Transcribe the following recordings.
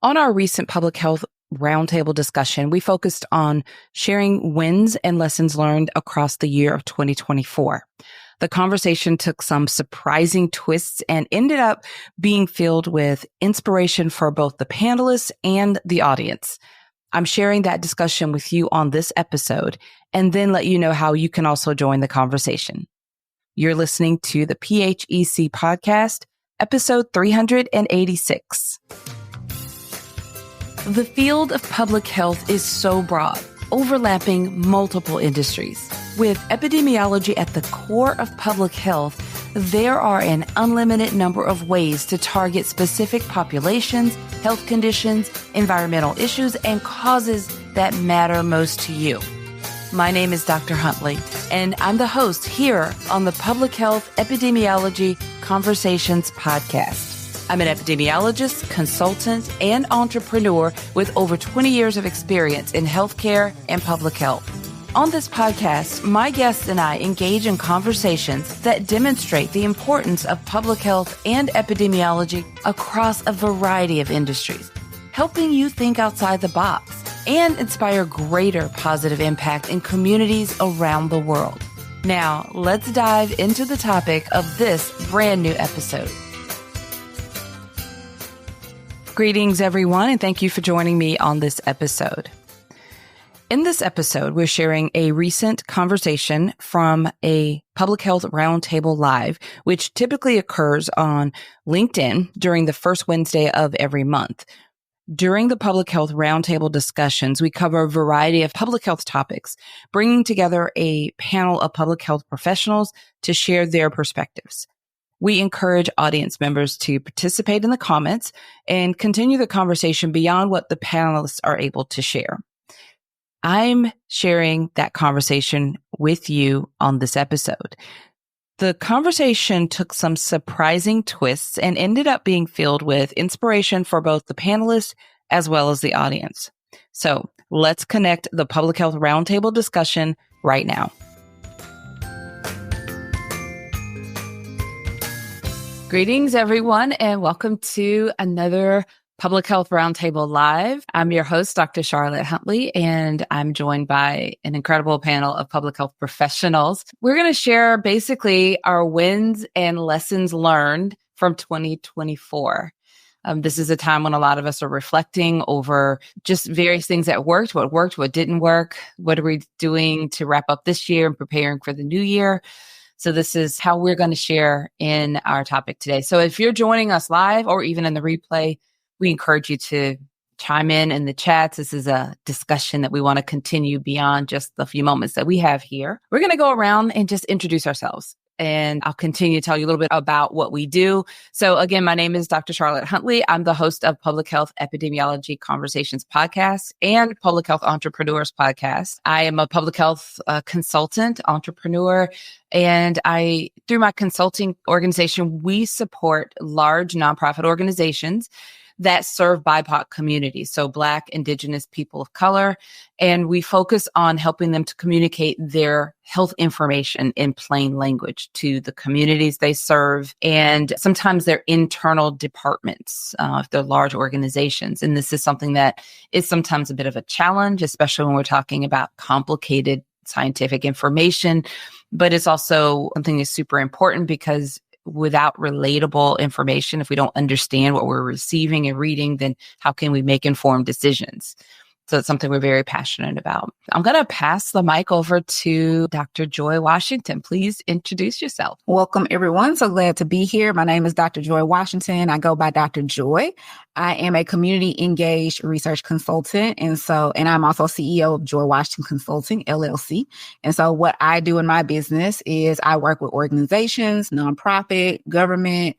On our recent public health roundtable discussion, we focused on sharing wins and lessons learned across the year of 2024. The conversation took some surprising twists and ended up being filled with inspiration for both the panelists and the audience. I'm sharing that discussion with you on this episode and then let you know how you can also join the conversation. You're listening to the PHEC podcast, episode 386. The field of public health is so broad, overlapping multiple industries. With epidemiology at the core of public health, there are an unlimited number of ways to target specific populations, health conditions, environmental issues, and causes that matter most to you. My name is Dr. Huntley, and I'm the host here on the Public Health Epidemiology Conversations podcast. I'm an epidemiologist, consultant, and entrepreneur with over 20 years of experience in healthcare and public health. On this podcast, my guests and I engage in conversations that demonstrate the importance of public health and epidemiology across a variety of industries, helping you think outside the box and inspire greater positive impact in communities around the world. Now, let's dive into the topic of this brand new episode. Greetings, everyone, and thank you for joining me on this episode. In this episode, we're sharing a recent conversation from a public health roundtable live, which typically occurs on LinkedIn during the first Wednesday of every month. During the public health roundtable discussions, we cover a variety of public health topics, bringing together a panel of public health professionals to share their perspectives. We encourage audience members to participate in the comments and continue the conversation beyond what the panelists are able to share. I'm sharing that conversation with you on this episode. The conversation took some surprising twists and ended up being filled with inspiration for both the panelists as well as the audience. So let's connect the public health roundtable discussion right now. Greetings, everyone, and welcome to another Public Health Roundtable Live. I'm your host, Dr. Charlotte Huntley, and I'm joined by an incredible panel of public health professionals. We're going to share basically our wins and lessons learned from 2024. This is a time when a lot of us are reflecting over just various things that worked, what didn't work, what are we doing to wrap up this year and preparing for the new year. So this is how we're going to share in our topic today. So if you're joining us live or even in the replay, we encourage you to chime in the chats. This is a discussion that we want to continue beyond just the few moments that we have here. We're going to go around and just introduce ourselves. And I'll continue to tell you a little bit about what we do. So again, my name is Dr. Charlotte Huntley. I'm the host of Public Health Epidemiology Conversations podcast and Public Health Entrepreneurs podcast. I am a public health consultant, entrepreneur, and through my consulting organization, we support large nonprofit organizations that serve BIPOC communities, so Black, Indigenous, people of color. And we focus on helping them to communicate their health information in plain language to the communities they serve and sometimes their internal departments, if they're large organizations. And this is something that is sometimes a bit of a challenge, especially when we're talking about complicated scientific information. But it's also something that's super important because without relatable information, if we don't understand what we're receiving and reading, then how can we make informed decisions? So it's something we're very passionate about. I'm going to pass the mic over to Dr. Joy Washington. Please introduce yourself. Welcome, everyone. So glad to be here. My name is Dr. Joy Washington. I go by Dr. Joy. I am a community engaged research consultant. And I'm also CEO of Joy Washington Consulting, LLC. And so what I do in my business is I work with organizations, nonprofit, government,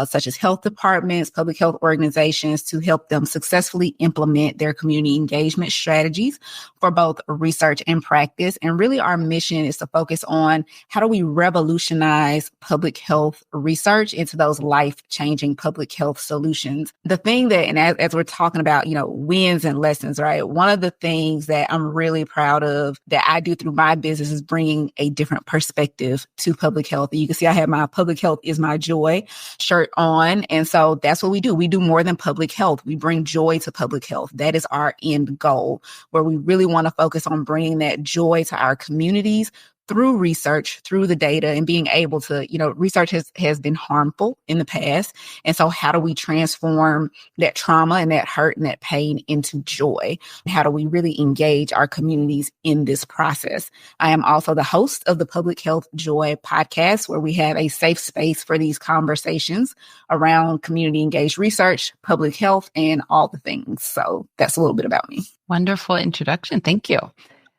such as health departments, public health organizations to help them successfully implement their community engagement engagement strategies for both research and practice. And really our mission is to focus on how do we revolutionize public health research into those life-changing public health solutions. The thing that, and as we're talking about, wins and lessons, right? One of the things that I'm really proud of that I do through my business is bringing a different perspective to public health. And you can see I have my Public Health is My Joy shirt on. And so that's what we do. We do more than public health. We bring joy to public health. That is our end goal, where we really want to focus on bringing that joy to our communities through research, through the data, and being able to, research has been harmful in the past. And so how do we transform that trauma and that hurt and that pain into joy? How do we really engage our communities in this process? I am also the host of the Public Health Joy podcast, where we have a safe space for these conversations around community engaged research, public health, and all the things. So that's a little bit about me. Wonderful introduction. Thank you.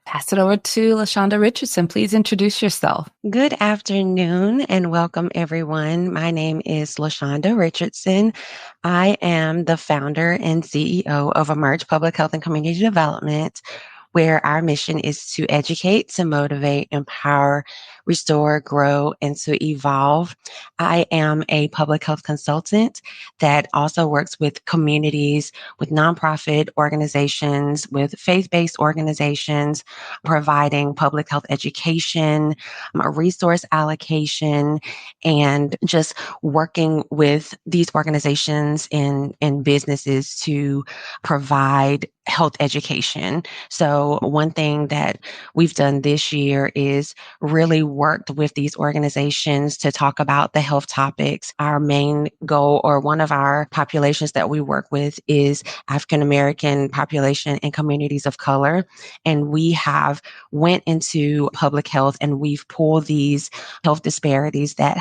Pass it over to LaShonda Richardson. Please introduce yourself. Good afternoon and welcome, everyone. My name is LaShonda Richardson. I am the founder and CEO of Emerge Public Health and Community Development, where our mission is to educate, to motivate, empower, restore, grow, and to evolve. I am a public health consultant that also works with communities, with nonprofit organizations, with faith-based organizations, providing public health education, resource allocation, and just working with these organizations and businesses to provide health education. So one thing that we've done this year is really worked with these organizations to talk about the health topics. Our main goal, or one of our populations that we work with, is African American population and communities of color. And we have went into public health and we've pulled these health disparities that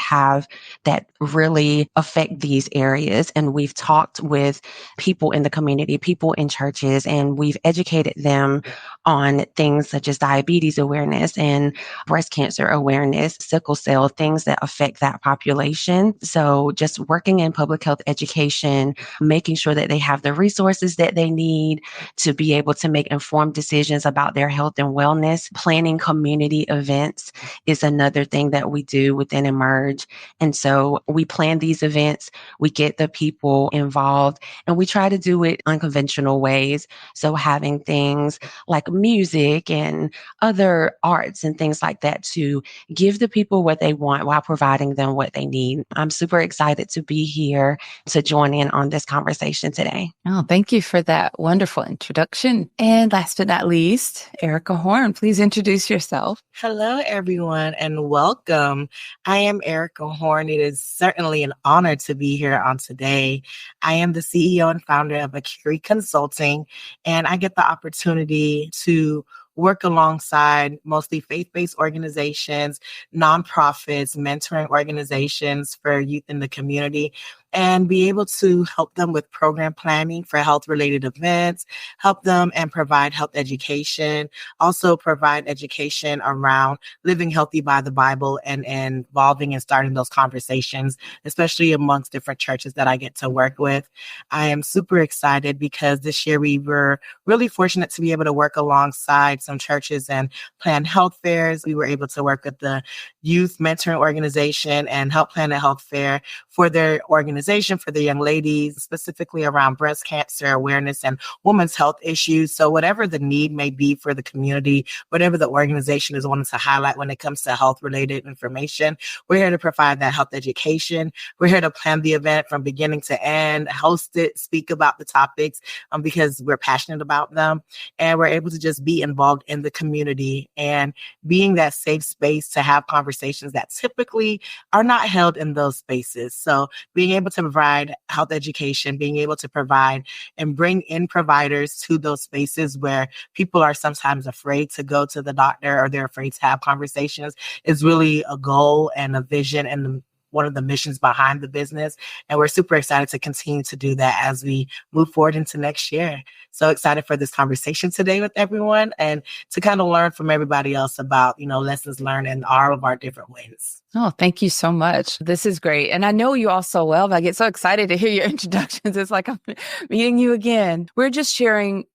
really affect these areas. And we've talked with people in the community, people in churches, and we've educated them on things such as diabetes awareness and breast cancer awareness, sickle cell, things that affect that population. So just working in public health education, making sure that they have the resources that they need to be able to make informed decisions about their health and wellness. Planning community events is another thing that we do within Emerge. And so we plan these events, we get the people involved, and we try to do it unconventional ways. So having things like music and other arts and things like that to give the people what they want while providing them what they need. I'm super excited to be here to join in on this conversation today. Oh, thank you for that wonderful introduction. And last but not least, Erica Horn, please introduce yourself. Hello, everyone, and welcome. I am Erica Horn. It is certainly an honor to be here on today. I am the CEO and founder of Akiri Consulting, and I get the opportunity to work alongside mostly faith-based organizations, nonprofits, mentoring organizations for youth in the community, and be able to help them with program planning for health-related events, help them and provide health education, also provide education around living healthy by the Bible and involving and starting those conversations, especially amongst different churches that I get to work with. I am super excited because this year we were really fortunate to be able to work alongside some churches and plan health fairs. We were able to work with the youth mentoring organization and help plan a health fair for their organization, for the young ladies, specifically around breast cancer awareness and women's health issues. So whatever the need may be for the community, whatever the organization is wanting to highlight when it comes to health-related information, we're here to provide that health education. We're here to plan the event from beginning to end, host it, speak about the topics because we're passionate about them. And we're able to just be involved in the community and being that safe space to have conversations that typically are not held in those spaces. So being able to provide health education, being able to provide and bring in providers to those spaces where people are sometimes afraid to go to the doctor or they're afraid to have conversations is really a goal and a vision and one of the missions behind the business. And we're super excited to continue to do that as we move forward into next year. So excited for this conversation today with everyone and to kind of learn from everybody else about, lessons learned and all of our different wins. Oh, thank you so much. This is great. And I know you all so well, but I get so excited to hear your introductions. It's like I'm meeting you again. We're just sharing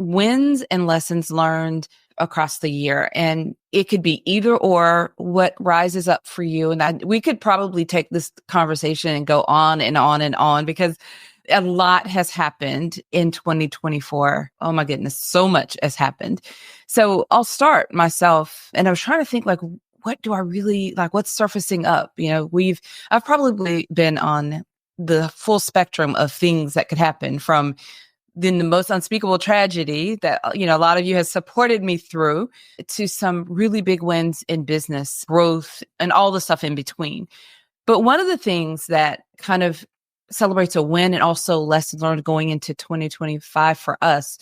wins and lessons learned across the year. And it could be either or what rises up for you. And we could probably take this conversation and go on and on and on, because a lot has happened in 2024. Oh my goodness, so much has happened. So I'll start myself. And I was trying to think, like, what do I really like? What's surfacing up? I've probably been on the full spectrum of things that could happen, from then the most unspeakable tragedy that, a lot of you have supported me through, to some really big wins in business growth and all the stuff in between. But one of the things that kind of celebrates a win and also lessons learned going into 2025 for us,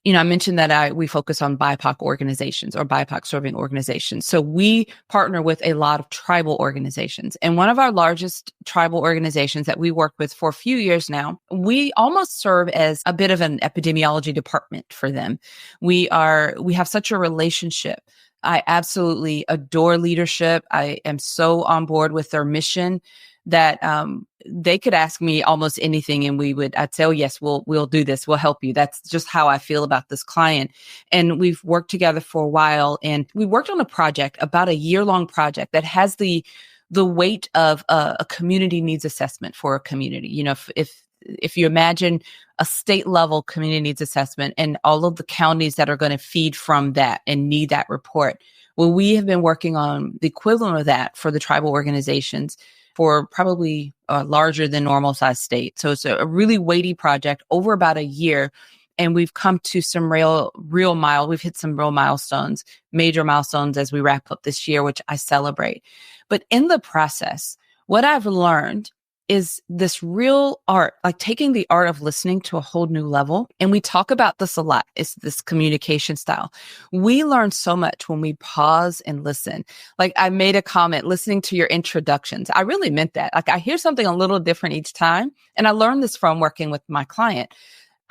I mentioned that we focus on BIPOC organizations or BIPOC serving organizations. So we partner with a lot of tribal organizations. And one of our largest tribal organizations that we work with for a few years now, we almost serve as a bit of an epidemiology department for them. We have such a relationship. I absolutely adore leadership. I am so on board with their mission that they could ask me almost anything and I'd say, oh yes, we'll do this. We'll help you. That's just how I feel about this client. And we've worked together for a while, and we worked on a project, about a year-long project that has the weight of a community needs assessment for a community. If you imagine a state level community needs assessment and all of the counties that are going to feed from that and need that report. Well, we have been working on the equivalent of that for the tribal organizations for probably a larger than normal size state. So it's a really weighty project over about a year. And we've come to some we've hit some real milestones, major milestones as we wrap up this year, which I celebrate. But in the process, what I've learned is this real art, like taking the art of listening to a whole new level. And we talk about this a lot. It's this communication style. We learn so much when we pause and listen. Like I made a comment listening to your introductions. I really meant that. Like I hear something a little different each time. And I learned this from working with my client.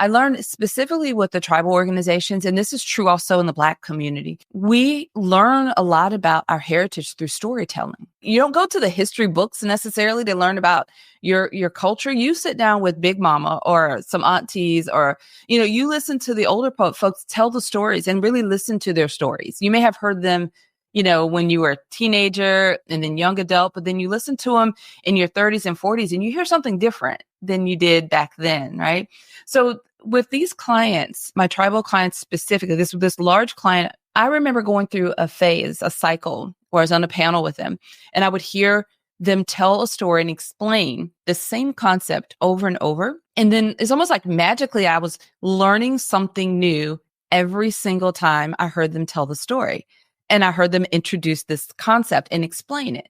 I learned specifically with the tribal organizations, and this is true also in the Black community. We learn a lot about our heritage through storytelling. You don't go to the history books necessarily to learn about your culture. You sit down with Big Mama or some aunties, or, you listen to the older folks tell the stories and really listen to their stories. You may have heard them, when you were a teenager and then young adult, but then you listen to them in your 30s and 40s and you hear something different than you did back then, right? So with these clients, my tribal clients specifically, this large client, I remember going through a cycle where I was on a panel with them, and I would hear them tell a story and explain the same concept over and over. And then it's almost like magically I was learning something new every single time I heard them tell the story. And I heard them introduce this concept and explain it.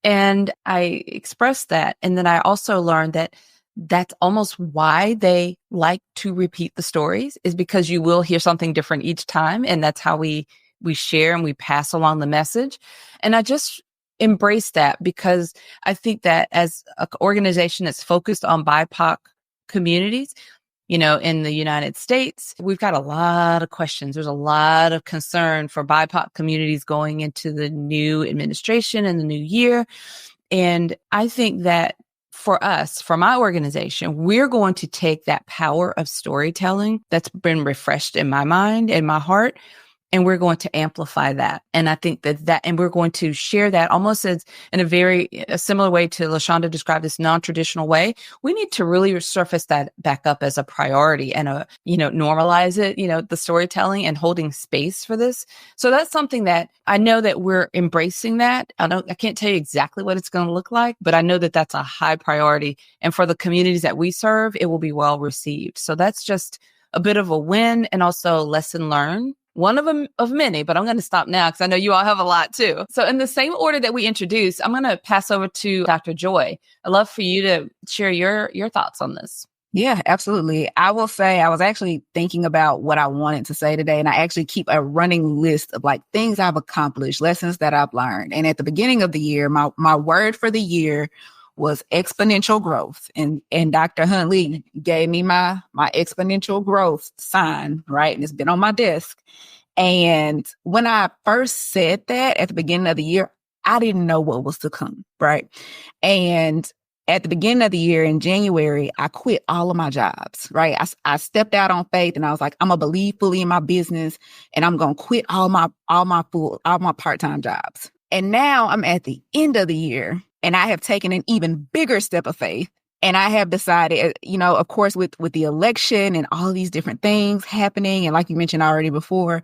And I expressed that. And then I also learned that that's almost why they like to repeat the stories, is because you will hear something different each time. And that's how we share and we pass along the message. And I just embrace that, because I think that as an organization that's focused on BIPOC communities, in the United States, we've got a lot of questions. There's a lot of concern for BIPOC communities going into the new administration and the new year. And I think that for us, for my organization, we're going to take that power of storytelling that's been refreshed in my mind and my heart, and we're going to amplify that. And I think and we're going to share that almost as in a similar way to LaShonda described, this non-traditional way. We need to really surface that back up as a priority and normalize it, the storytelling and holding space for this. So that's something that I know that we're embracing that. I can't tell you exactly what it's going to look like, but I know that that's a high priority. And for the communities that we serve, it will be well received. So that's just a bit of a win and also a lesson learned. One of them of many, but I'm going to stop now because I know you all have a lot too. So in the same order that we introduced, I'm going to pass over to Dr. Joy. I'd love for you to share your thoughts on this. Yeah, absolutely. I will say I was actually thinking about what I wanted to say today, and I actually keep a running list of like things I've accomplished, lessons that I've learned. And at the beginning of the year, my word for the year was exponential growth. And Dr. Huntley gave me my exponential growth sign, right? And it's been on my desk. And when I first said that at the beginning of the year, I didn't know what was to come, right? And at the beginning of the year in January, I quit all of my jobs, right? I stepped out on faith and I was like, I'm going to believe fully in my business and I'm going to quit all my part-time jobs. And now I'm at the end of the year and I have taken an even bigger step of faith. And I have decided, of course, with the election and all these different things happening. And like you mentioned already before,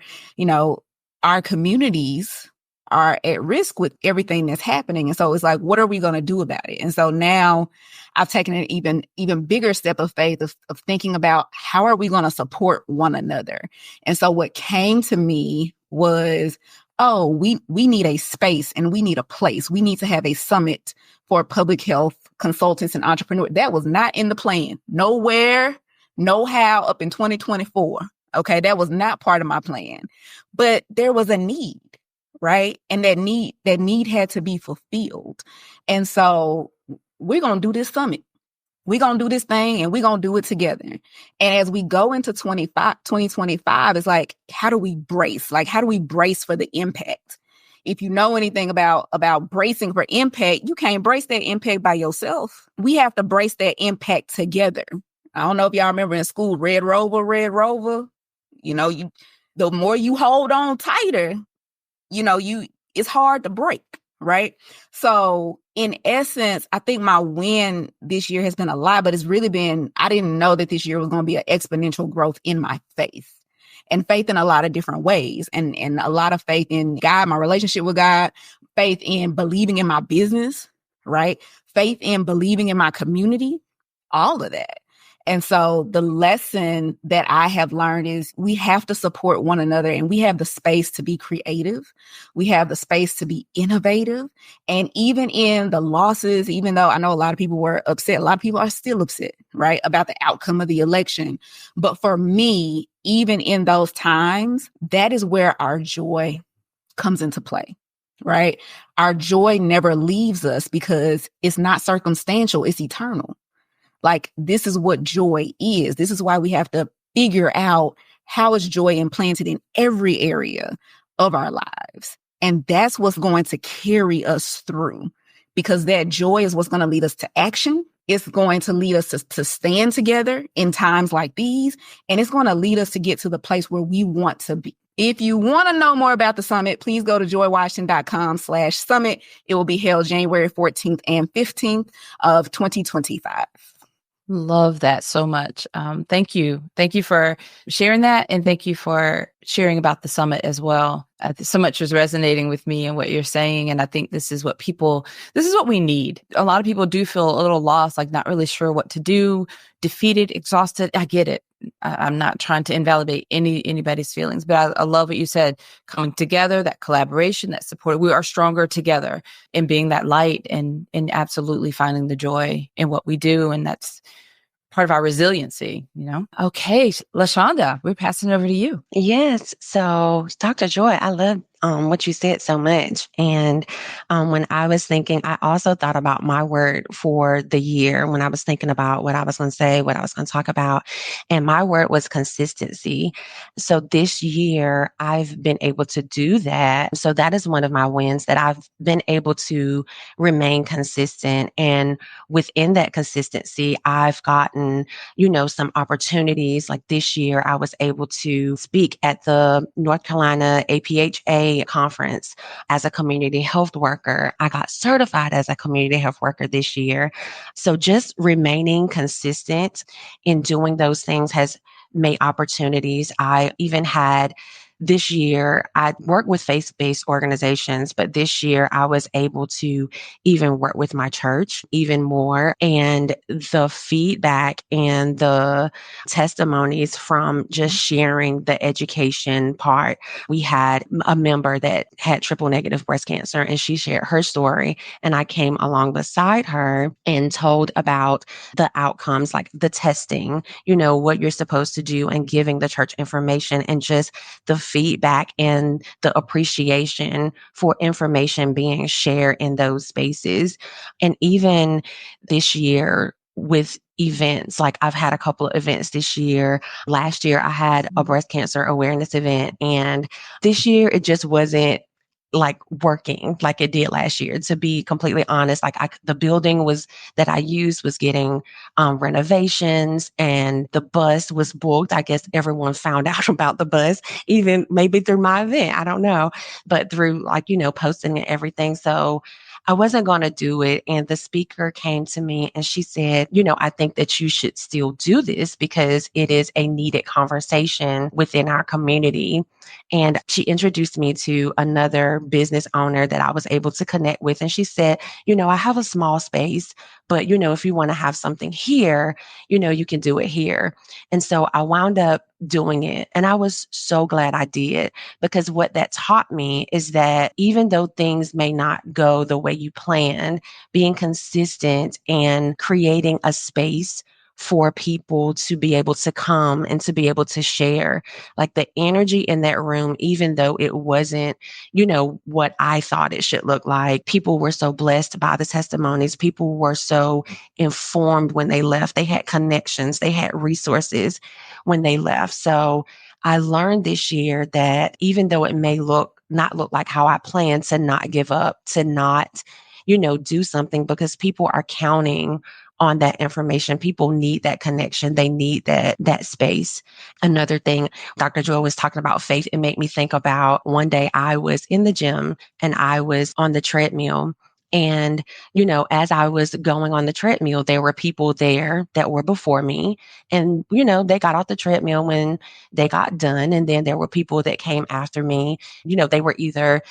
our communities are at risk with everything that's happening. And so it's like, what are we going to do about it? And so now I've taken an even bigger step of faith of thinking about how are we going to support one another? And so what came to me was, we need a space and we need a place. We need to have a summit for public health consultants and entrepreneurs. That was not in the plan. Nowhere, no how up in 2024. Okay. That was not part of my plan, but there was a need. Right. And that need had to be fulfilled. And so we're going to do this summit. We're going to do this thing and we're going to do it together. And as we go into 2025, it's like, how do we brace? Like, how do we brace for the impact? If you know anything about bracing for impact, you can't brace that impact by yourself. We have to brace that impact together. I don't know if y'all remember in school, Red Rover, the more you hold on tighter, it's hard to break, right? So in essence, I think my win this year has been a lot, but it's really been, I didn't know that this year was going to be an exponential growth in my faith and faith in a lot of different ways and a lot of faith in God, my relationship with God, faith in believing in my business, right? Faith in believing in my community, all of that. And so the lesson that I have learned is we have to support one another and we have the space to be creative. We have the space to be innovative. And even in the losses, even though I know a lot of people were upset, a lot of people are still upset, right, about the outcome of the election. But for me, even in those times, that is where our joy comes into play. Right? Our joy never leaves us because it's not circumstantial, it's eternal. Like, this is what joy is. This is why we have to figure out how is joy implanted in every area of our lives. And that's what's going to carry us through, because that joy is what's going to lead us to action. It's going to lead us to stand together in times like these. And it's going to lead us to get to the place where we want to be. If you want to know more about the summit, please go to joywashington.com/summit. It will be held January 14th and 15th of 2025. Love that so much. Thank you. Thank you for sharing that. And thank you for sharing about the summit as well. So much was resonating with me and what you're saying. And I think this is what we need. A lot of people do feel a little lost, like not really sure what to do, defeated, exhausted. I get it. I'm not trying to invalidate anybody's feelings, but I love what you said, coming together, that collaboration, that support. We are stronger together in being that light and absolutely finding the joy in what we do. And that's part of our resiliency, Okay, LaShonda, we're passing it over to you. Yes. So, Dr. Joy, I love what you said so much. And when I was thinking, I also thought about my word for the year when I was thinking about what I was going to say, what I was going to talk about. And my word was consistency. So this year, I've been able to do that. So that is one of my wins, that I've been able to remain consistent. And within that consistency, I've gotten, some opportunities. Like this year, I was able to speak at the North Carolina APHA conference as a community health worker. I got certified as a community health worker this year. So just remaining consistent in doing those things has made opportunities. I even had this year, I work with faith-based organizations, but this year I was able to even work with my church even more. And the feedback and the testimonies from just sharing the education part. We had a member that had triple negative breast cancer, and she shared her story. And I came along beside her and told about the outcomes, like the testing, what you're supposed to do, and giving the church information, and just the feedback and the appreciation for information being shared in those spaces. And even this year with events, like I've had a couple of events this year. Last year, I had a breast cancer awareness event. And this year, it just wasn't like working like it did last year. To be completely honest, like the building that I used was getting renovations, and the bus was booked. I guess everyone found out about the bus, even maybe through my event. I don't know, but through posting and everything. So I wasn't going to do it. And the speaker came to me and she said, I think that you should still do this because it is a needed conversation within our community. And she introduced me to another business owner that I was able to connect with. And she said, I have a small space, but, if you want to have something here, you can do it here. And so I wound up doing it. And I was so glad I did, because what that taught me is that even though things may not go the way you planned, being consistent and creating a space for people to be able to come and to be able to share, like the energy in that room, even though it wasn't, what I thought it should look like. People were so blessed by the testimonies. People were so informed when they left. They had connections. They had resources when they left. So I learned this year that even though it may not look like how I planned, to not give up, to not, do something, because people are counting on that information. People need that connection. They need that space. Another thing, Dr. Joy was talking about faith. It made me think about one day I was in the gym and I was on the treadmill. And, as I was going on the treadmill, there were people there that were before me. And, they got off the treadmill when they got done. And then there were people that came after me. They were either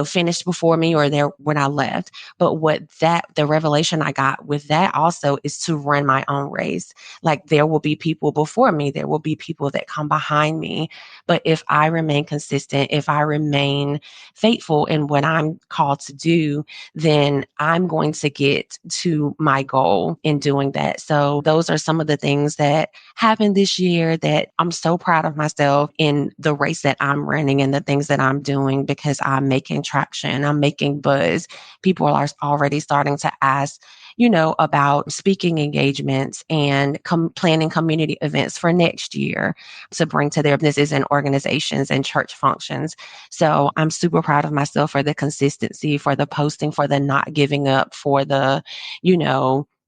finished before me or there when I left. But the revelation I got with that also is to run my own race. Like, there will be people before me, there will be people that come behind me. But if I remain consistent, if I remain faithful in what I'm called to do, then I'm going to get to my goal in doing that. So those are some of the things that happened this year that I'm so proud of myself in the race that I'm running and the things that I'm doing, because I'm making traction, I'm making buzz. People are already starting to ask, about speaking engagements and planning community events for next year to bring to their businesses and organizations and church functions. So I'm super proud of myself for the consistency, for the posting, for the not giving up, for the,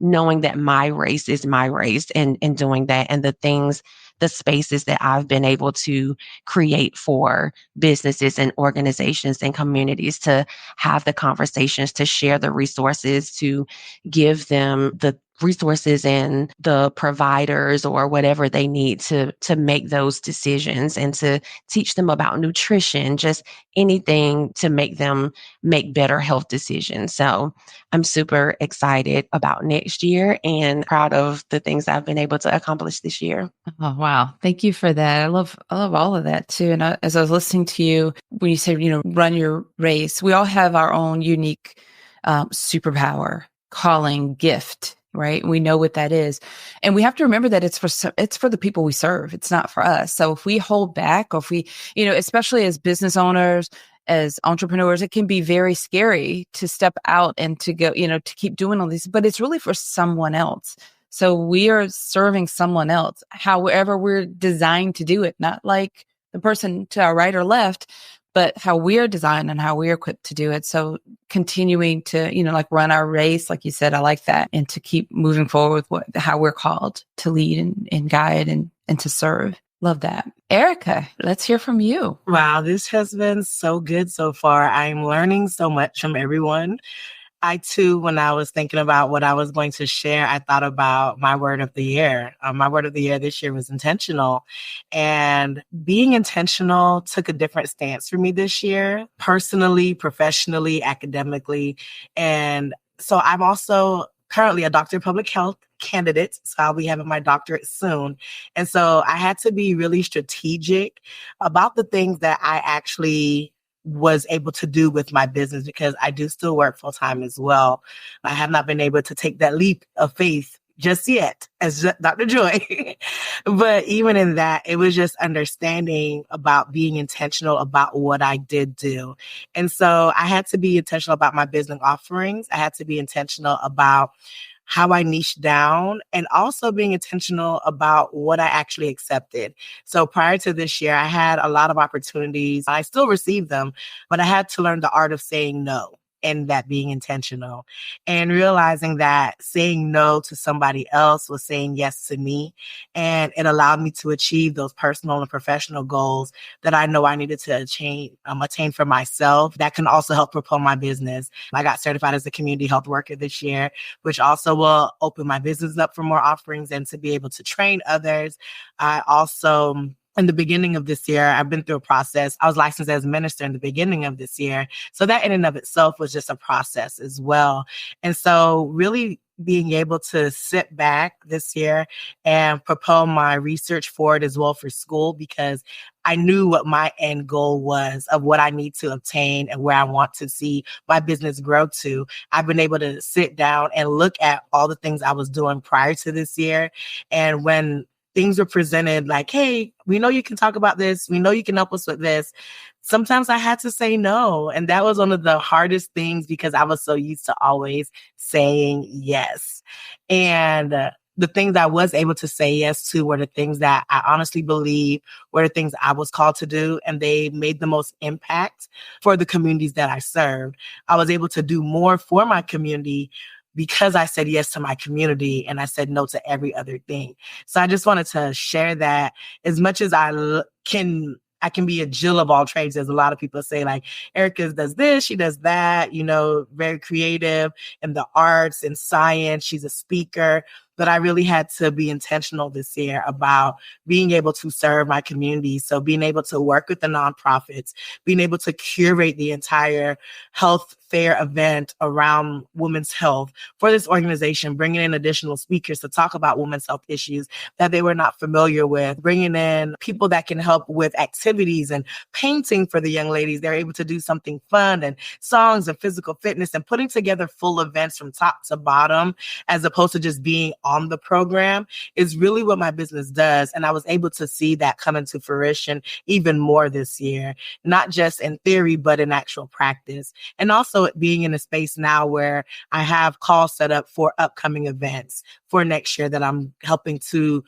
knowing that my race is my race, and doing that, and the spaces that I've been able to create for businesses and organizations and communities to have the conversations, to share the resources, to give them the resources and the providers or whatever they need to make those decisions, and to teach them about nutrition, just anything to make them make better health decisions. So I'm super excited about next year and proud of the things I've been able to accomplish this year. Oh, wow. Thank you for that. I love all of that too. And as I was listening to you, when you said, run your race, we all have our own unique superpower, calling, gift, right? We know what that is. And we have to remember that it's for the people we serve. It's not for us. So if we hold back, or if we, especially as business owners, as entrepreneurs, it can be very scary to step out and to go, to keep doing all these, but it's really for someone else. So we are serving someone else, however we're designed to do it, not like the person to our right or left, but how we're designed and how we're equipped to do it. So continuing to, run our race, like you said, I like that. And to keep moving forward with how we're called to lead and guide and to serve. Love that. Erica, let's hear from you. Wow, this has been so good so far. I'm learning so much from everyone. I too, when I was thinking about what I was going to share, I thought about my word of the year. My word of the year this year was intentional. And being intentional took a different stance for me this year, personally, professionally, academically. And so I'm also currently a doctor of public health candidate. So I'll be having my doctorate soon. And so I had to be really strategic about the things that I actually was able to do with my business, because I do still work full time as well. I have not been able to take that leap of faith just yet as Dr. Joy. But even in that, it was just understanding about being intentional about what I did do. And so I had to be intentional about my business offerings. I had to be intentional about how I niched down, and also being intentional about what I actually accepted. So prior to this year, I had a lot of opportunities. I still received them, but I had to learn the art of saying no, and that being intentional, and realizing that saying no to somebody else was saying yes to me. And it allowed me to achieve those personal and professional goals that I know I needed to attain for myself. That can also help propel my business. I got certified as a community health worker this year, which also will open my business up for more offerings and to be able to train others. I also, in the beginning of this year, I've been through a process. I was licensed as a minister in the beginning of this year. So that in and of itself was just a process as well. And so really being able to sit back this year and propel my research forward as well for school, because I knew what my end goal was of what I need to obtain and where I want to see my business grow to. I've been able to sit down and look at all the things I was doing prior to this year. And when things were presented like, hey, we know you can talk about this. We know you can help us with this. Sometimes I had to say no. And that was one of the hardest things because I was so used to always saying yes. And the things I was able to say yes to were the things that I honestly believe were the things I was called to do. And they made the most impact for the communities that I served. I was able to do more for my community because I said yes to my community and I said no to every other thing. So I just wanted to share that as much as I can be a Jill of all trades, as a lot of people say, like, Erica does this, she does that, very creative in the arts and science. She's a speaker. But I really had to be intentional this year about being able to serve my community. So being able to work with the nonprofits, being able to curate the entire health fair event around women's health for this organization, bringing in additional speakers to talk about women's health issues that they were not familiar with, bringing in people that can help with activities and painting for the young ladies. They're able to do something fun and songs and physical fitness and putting together full events from top to bottom, as opposed to just being on the program, is really what my business does. And I was able to see that come into fruition even more this year, not just in theory, but in actual practice. And also being in a space now where I have calls set up for upcoming events for next year that I'm helping to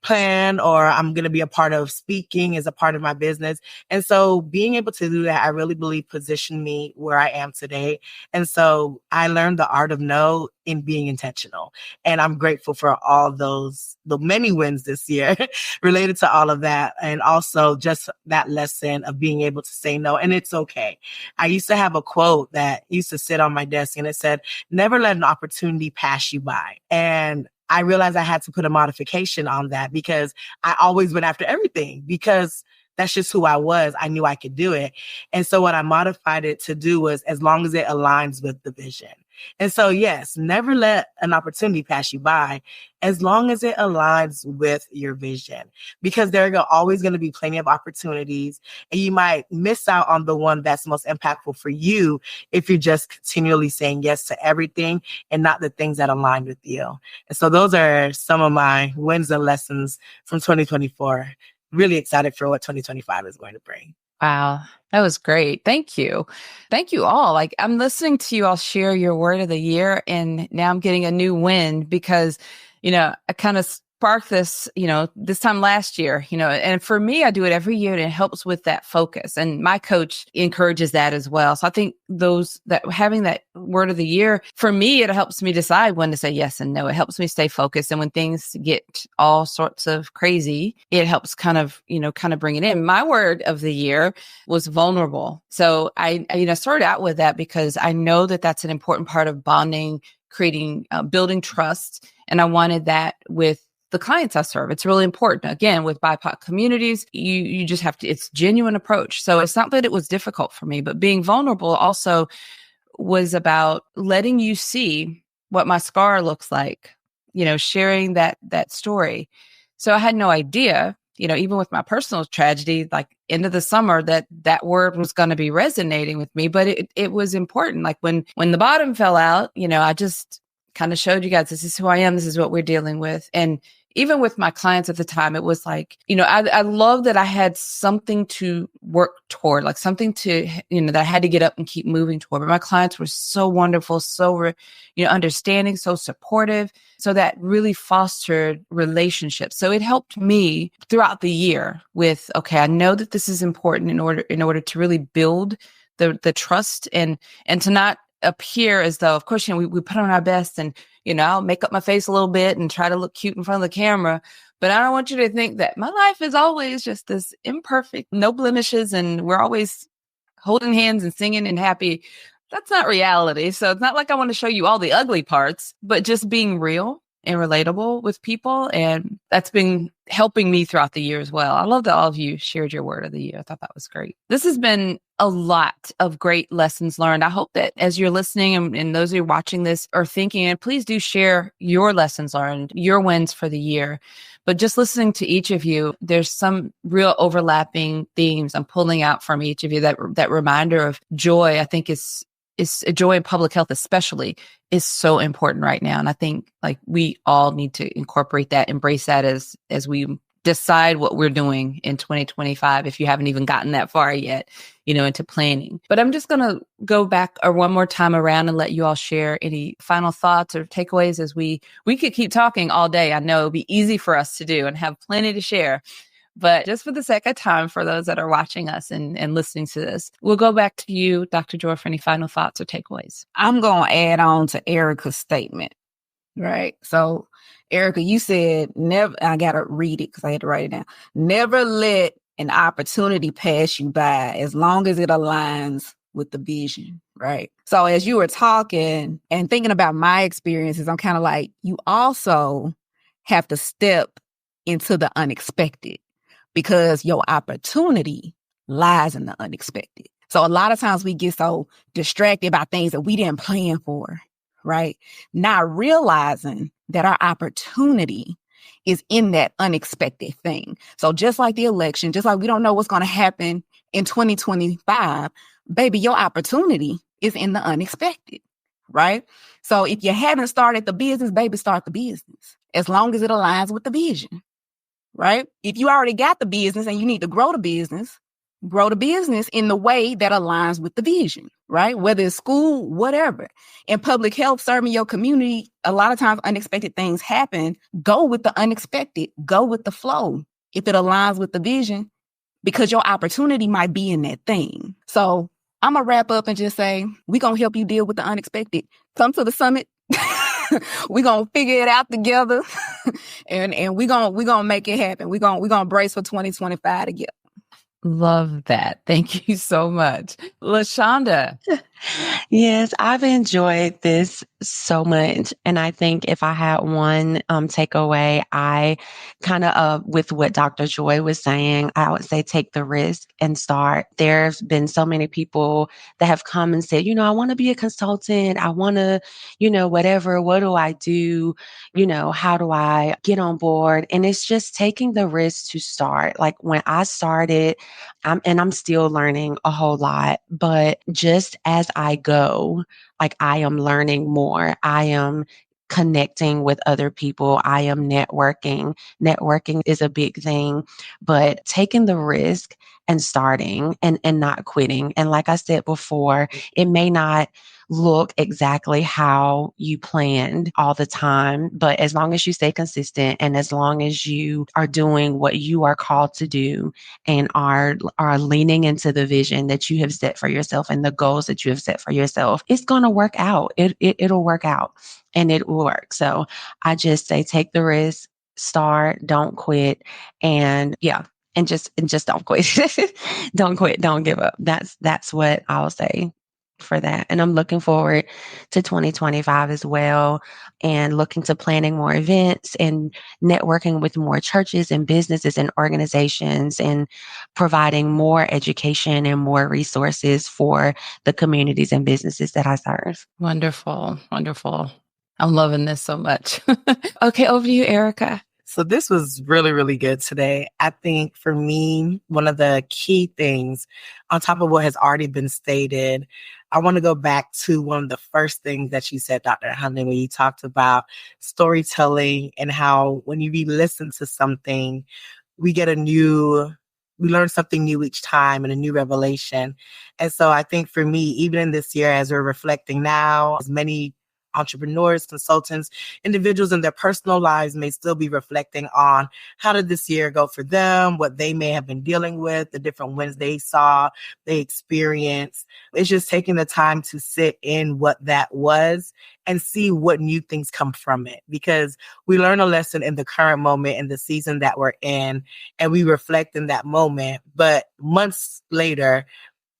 plan, or I'm going to be a part of speaking as a part of my business. And so being able to do that, I really believe positioned me where I am today. And so I learned the art of no in being intentional. And I'm grateful for all the many wins this year related to all of that. And also just that lesson of being able to say no. And it's okay. I used to have a quote that used to sit on my desk and it said, never let an opportunity pass you by. And I realized I had to put a modification on that because I always went after everything because that's just who I was. I knew I could do it. And so what I modified it to do was, as long as it aligns with the vision. And so, yes, never let an opportunity pass you by as long as it aligns with your vision, because there are always going to be plenty of opportunities and you might miss out on the one that's most impactful for you if you're just continually saying yes to everything and not the things that align with you. And so those are some of my wins and lessons from 2024. Really excited for what 2025 is going to bring. Wow. That was great. Thank you. Thank you all. Like, I'm listening to you all share your word of the year, and now I'm getting a new win because, I kind of sparked this, this time last year, and for me, I do it every year and it helps with that focus. And my coach encourages that as well. So I think having that word of the year, for me, it helps me decide when to say yes and no. It helps me stay focused. And when things get all sorts of crazy, it helps kind of bring it in. My word of the year was vulnerable. So I started out with that because I know that that's an important part of bonding, creating, building trust. And I wanted that with the clients I serve. It's really important. Again, with BIPOC communities, you just have to, it's genuine approach. So it's not that it was difficult for me, but being vulnerable also was about letting you see what my scar looks like, sharing that story. So I had no idea, even with my personal tragedy, like end of the summer, that word was going to be resonating with me, but it was important. Like when the bottom fell out, I just kind of showed you guys, this is who I am. This is what we're dealing with. And even with my clients at the time, it was like, I love that I had something to work toward, like something to, that I had to get up and keep moving toward. But my clients were so wonderful, so, understanding, so supportive. So that really fostered relationships. So it helped me throughout the year with, okay, I know that this is important in order to really build the trust and to not appear as though, of course, we put on our best and, I'll make up my face a little bit and try to look cute in front of the camera. But I don't want you to think that my life is always just this imperfect, no blemishes, and we're always holding hands and singing and happy. That's not reality. So it's not like I want to show you all the ugly parts, but just being real and relatable with people. And that's been helping me throughout the year as well. I love that all of you shared your word of the year. I thought that was great. This has been a lot of great lessons learned. I hope that as you're listening and those who are watching this are thinking, and please do share your lessons learned, your wins for the year. But just listening to each of you, there's some real overlapping themes I'm pulling out from each of you. That reminder of joy, I think is joy in public health especially is so important right now. And I think like we all need to incorporate that, embrace that as we decide what we're doing in 2025, if you haven't even gotten that far yet, into planning. But I'm just going to go back one more time around and let you all share any final thoughts or takeaways as we could keep talking all day. I know it'd be easy for us to do and have plenty to share. But just for the sake of time, for those that are watching us and listening to this, we'll go back to you, Dr. Joy, for any final thoughts or takeaways. I'm going to add on to Erica's statement, right? So, Erica, you said never, I got to read it because I had to write it down. Never let an opportunity pass you by as long as it aligns with the vision, right? So as you were talking and thinking about my experiences, I'm kind of like, you also have to step into the unexpected, because your opportunity lies in the unexpected. So a lot of times we get so distracted by things that we didn't plan for, right? Not realizing that our opportunity is in that unexpected thing. So just like the election, just like we don't know what's going to happen in 2025, baby, your opportunity is in the unexpected, right? So if you haven't started the business, baby, start the business as long as it aligns with the vision. Right? If you already got the business and you need to grow the business in the way that aligns with the vision, right? Whether it's school, whatever. In public health, serving your community, a lot of times unexpected things happen. Go with the unexpected. Go with the flow if it aligns with the vision, because your opportunity might be in that thing. So I'm going to wrap up and just say, we're going to help you deal with the unexpected. Come to the summit. We're going to figure it out together and we're going to make it happen. We're going to brace for 2025 together. Love that. Thank you so much. LaShonda. Yes, I've enjoyed this so much. And I think if I had one takeaway, I kind of, with what Dr. Joy was saying, I would say take the risk and start. There's been so many people that have come and said, I want to be a consultant. I want to, whatever. What do I do? How do I get on board? And it's just taking the risk to start. Like when I started, I'm still learning a whole lot, but just as I go, like I am learning more. I am connecting with other people. I am networking. Networking is a big thing, but taking the risk and starting and not quitting. And like I said before, it may not look exactly how you planned all the time, but as long as you stay consistent and as long as you are doing what you are called to do and are leaning into the vision that you have set for yourself and the goals that you have set for yourself, it's going to work out. It'll work out and it will work. So I just say, take the risk, start, don't quit. And yeah. And just don't quit. Don't quit. Don't give up. That's what I'll say for that. And I'm looking forward to 2025 as well, and looking to planning more events and networking with more churches and businesses and organizations and providing more education and more resources for the communities and businesses that I serve. Wonderful. Wonderful. I'm loving this so much. Okay, over to you, Erica. So this was really, really good today. I think for me, one of the key things on top of what has already been stated, I want to go back to one of the first things that you said, Dr. Huntley, when you talked about storytelling and how when you re-listen to something, we learn something new each time and a new revelation. And so I think for me, even in this year, as we're reflecting now, as many entrepreneurs, consultants, individuals in their personal lives may still be reflecting on how did this year go for them, what they may have been dealing with, the different wins they saw, they experienced. It's just taking the time to sit in what that was and see what new things come from it, because we learn a lesson in the current moment, in the season that we're in, and we reflect in that moment. But months later,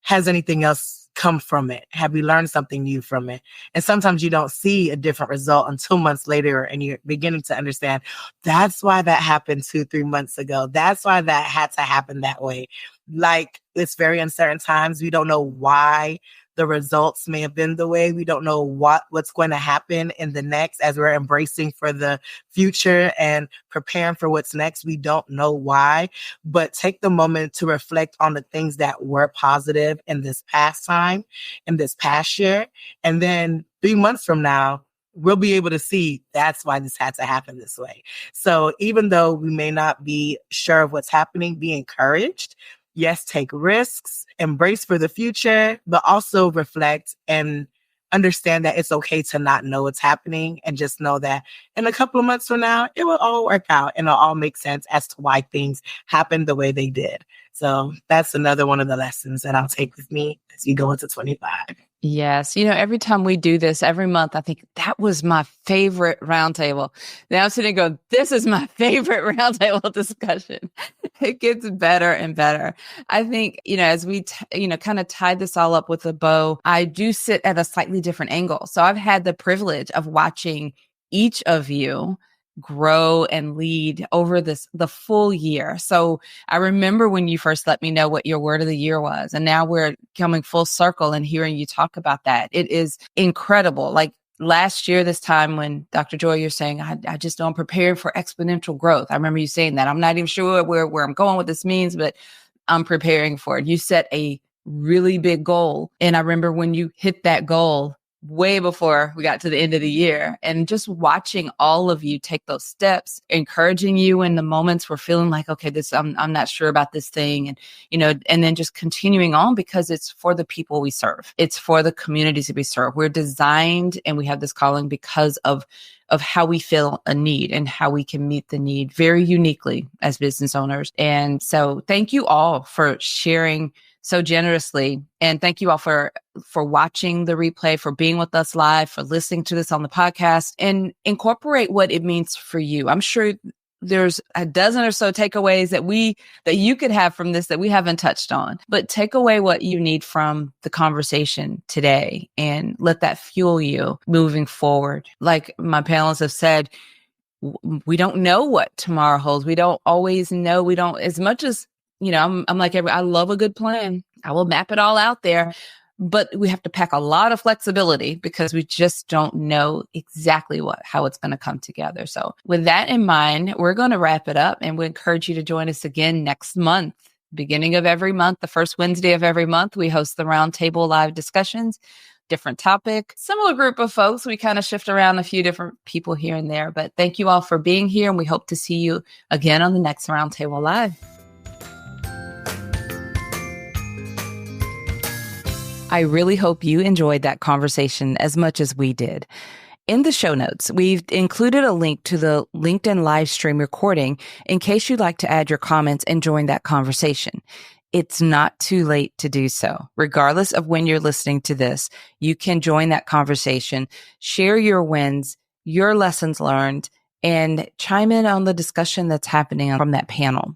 has anything else come from it? Have we learned something new from it? And sometimes you don't see a different result until months later, and you're beginning to understand that's why that happened 2-3 months ago. That's why that had to happen that way. Like, it's very uncertain times. We don't know why the results may have been the way. We don't know what's going to happen in the next as we're embracing for the future and preparing for what's next. We don't know why, but take the moment to reflect on the things that were positive in this past time, in this past year. And then 3 months from now, we'll be able to see that's why this had to happen this way. So even though we may not be sure of what's happening, be encouraged. Yes, take risks, embrace for the future, but also reflect and understand that it's okay to not know what's happening, and just know that in a couple of months from now, it will all work out and it'll all make sense as to why things happened the way they did. So that's another one of the lessons that I'll take with me as we go into 25. Yes. Every time we do this every month, I think that was my favorite roundtable. Now I'm sitting and go, this is my favorite roundtable discussion. It gets better and better. I think, as we, kind of tie this all up with a bow, I do sit at a slightly different angle. So I've had the privilege of watching each of you grow and lead over the full year. So I remember when you first let me know what your word of the year was, and now we're coming full circle and hearing you talk about that. It is incredible. Like last year, this time when Dr. Joy, you're saying, I just know I'm prepared for exponential growth. I remember you saying that. I'm not even sure where I'm going, what this means, but I'm preparing for it. You set a really big goal. And I remember when you hit that goal, way before we got to the end of the year, and just watching all of you take those steps, encouraging you in the moments we're feeling like, okay, I'm not sure about this thing. And, and then just continuing on, because it's for the people we serve. It's for the communities that we serve. We're designed and we have this calling because of how we feel a need and how we can meet the need very uniquely as business owners. And so thank you all for sharing so generously. And thank you all for watching the replay, for being with us live, for listening to this on the podcast, and incorporate what it means for you. I'm sure there's a dozen or so takeaways that you could have from this that we haven't touched on, but take away what you need from the conversation today and let that fuel you moving forward. Like my panelists have said, we don't know what tomorrow holds. We don't always know. We don't, as much as, I'm like, I love a good plan. I will map it all out there, but we have to pack a lot of flexibility because we just don't know exactly how it's going to come together. So with that in mind, we're going to wrap it up, and we encourage you to join us again next month. Beginning of every month, the first Wednesday of every month, we host the Roundtable live discussions, different topic, similar group of folks. We kind of shift around a few different people here and there, but thank you all for being here, and we hope to see you again on the next Roundtable Live. I really hope you enjoyed that conversation as much as we did. In the show notes, we've included a link to the LinkedIn live stream recording in case you'd like to add your comments and join that conversation. It's not too late to do so. Regardless of when you're listening to this, you can join that conversation, share your wins, your lessons learned, and chime in on the discussion that's happening from that panel.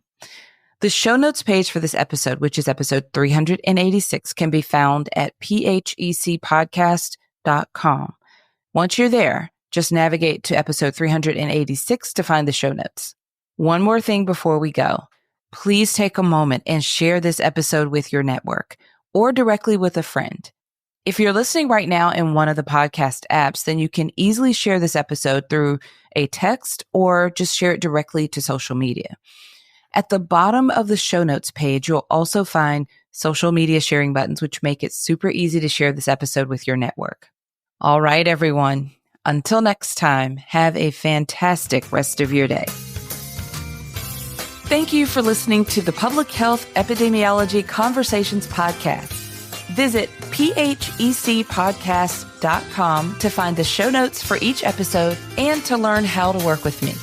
The show notes page for this episode, which is episode 386, can be found at phecpodcast.com. Once you're there, just navigate to episode 386 to find the show notes. One more thing before we go. Please take a moment and share this episode with your network or directly with a friend. If you're listening right now in one of the podcast apps, then you can easily share this episode through a text or just share it directly to social media. At the bottom of the show notes page, you'll also find social media sharing buttons, which make it super easy to share this episode with your network. All right, everyone. Until next time, have a fantastic rest of your day. Thank you for listening to the Public Health Epidemiology Conversations podcast. Visit phecpodcast.com to find the show notes for each episode and to learn how to work with me.